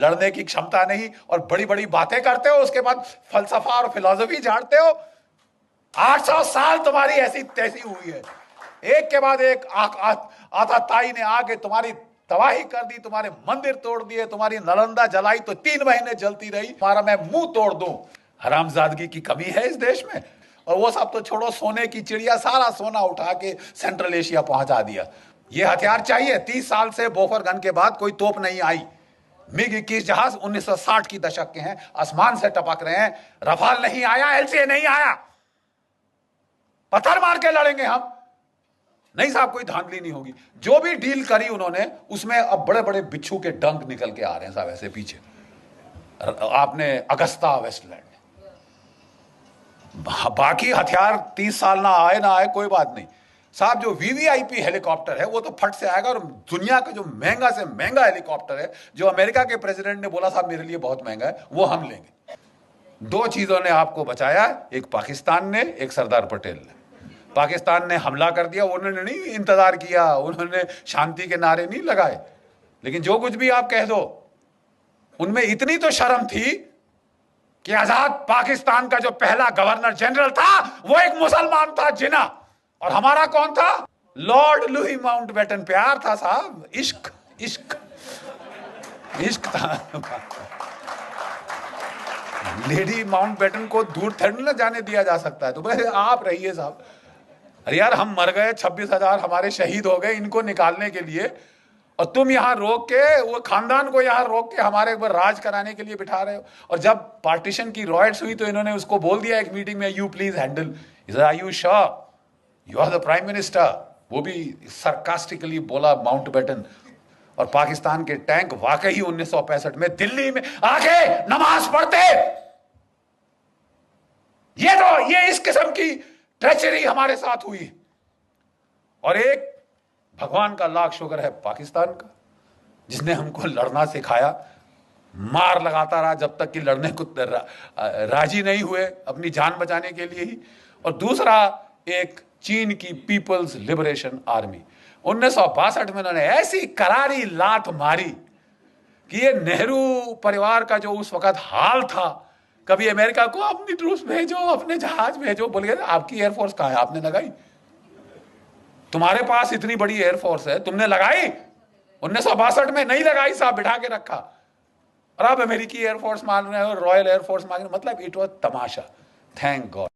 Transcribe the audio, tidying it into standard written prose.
लड़ने की क्षमता नहीं और बड़ी बड़ी बातें करते हो, उसके बाद फलसफा और फिलॉसफी झाड़ते हो। 800 साल तुम्हारी ऐसी तैसी हुई है, एक के बाद एक आताताई ने आके तुम्हारी तबाही कर दी, तुम्हारे मंदिर तोड़ दिए, तुम्हारी नालंदा जलाई तो 3 महीने जलती रही, तुम्हारा मैं मुंह तोड़ दूं। हरामजादगी की कमी है इस देश में। और वो सब तो छोड़ो, सोने की चिड़िया सारा सोना उठा के सेंट्रल एशिया पहुंचा दिया। ये हथियार चाहिए। 30 साल से बोफर गन के बाद कोई तोप नहीं आई। मिग 21 जहाज 1960 की दशक के हैं, आसमान से टपक रहे हैं। रफाल नहीं आया, एलसीए नहीं आया, पत्थर मार के लड़ेंगे हम। नहीं साहब, कोई धांधली नहीं होगी। जो भी डील करी उन्होंने, उसमें अब बड़े बड़े बिच्छू के डंक निकल के आ रहे हैं साहब ऐसे पीछे। आपने अगस्ता वेस्टलैंड, बाकी हथियार 30 साल ना आए कोई बात नहीं साहब। जो वीवीआईपी हेलीकॉप्टर है वो तो फट से आएगा। और दुनिया का जो महंगा से महंगा हेलीकॉप्टर है, जो अमेरिका के प्रेसिडेंट ने बोला साहब मेरे लिए बहुत महंगा है, वो हम लेंगे। 2 चीजों ने आपको बचाया, एक पाकिस्तान ने, एक सरदार पटेल ने। पाकिस्तान ने हमला कर दिया, उन्होंने नहीं इंतजार किया, उन्होंने शांति के नारे नहीं लगाए। लेकिन जो कुछ भी आप कह दो, उनमें इतनी तो शर्म थी कि आजाद पाकिस्तान का जो पहला गवर्नर जनरल था वो एक मुसलमान था, जिना। और हमारा कौन था? Lord Louis Mountbatten. प्यार था साहब, इश्क इश्क इश्क था। लेडी माउंटबेटन को दूर थोड़ी ना जाने दिया जा सकता है। तो बस आप रहिए साहब। अरे यार, हम मर गए, 26,000 हमारे शहीद हो गए इनको निकालने के लिए, और तुम यहां रोक के, वो खानदान को यहां रोक के हमारे ऊपर राज कराने के लिए बिठा रहे हो। और जब पार्टीशन की रॉयट्स हुई तो इन्होंने उसको बोल दिया एक मीटिंग में, you please handle. Are you sure you are the prime minister? वो भी सरकास्टिकली बोला माउंटबेटन। और पाकिस्तान के टैंक वाकई 1965 में दिल्ली में आके नमाज पढ़ते। ये इस किस्म की ट्रेचरी हमारे साथ हुई। और एक भगवान का लाख शुक्र है पाकिस्तान का, जिसने हमको लड़ना सिखाया। मार लगाता रहा जब तक कि लड़ने को राजी नहीं हुए, अपनी जान बचाने के लिए ही। और दूसरा, एक चीन की पीपल्स लिबरेशन आर्मी। 1962 में उन्होंने ऐसी करारी लात मारी कि ये नेहरू परिवार का जो उस वक्त हाल था, कभी अमेरिका को अपनी ट्रूप्स भेजो, अपने जहाज भेजो, बोलिए आपकी एयरफोर्स कहां है? आपने लगाई? तुम्हारे पास इतनी बड़ी एयरफोर्स है, तुमने लगाई? 1962 में नहीं लगाई साहब, बिठा के रखा। और आप अमेरिकी एयरफोर्स मान रहे हो, रॉयल एयरफोर्स मान रहे हो। मतलब it was Tamasha. Thank God.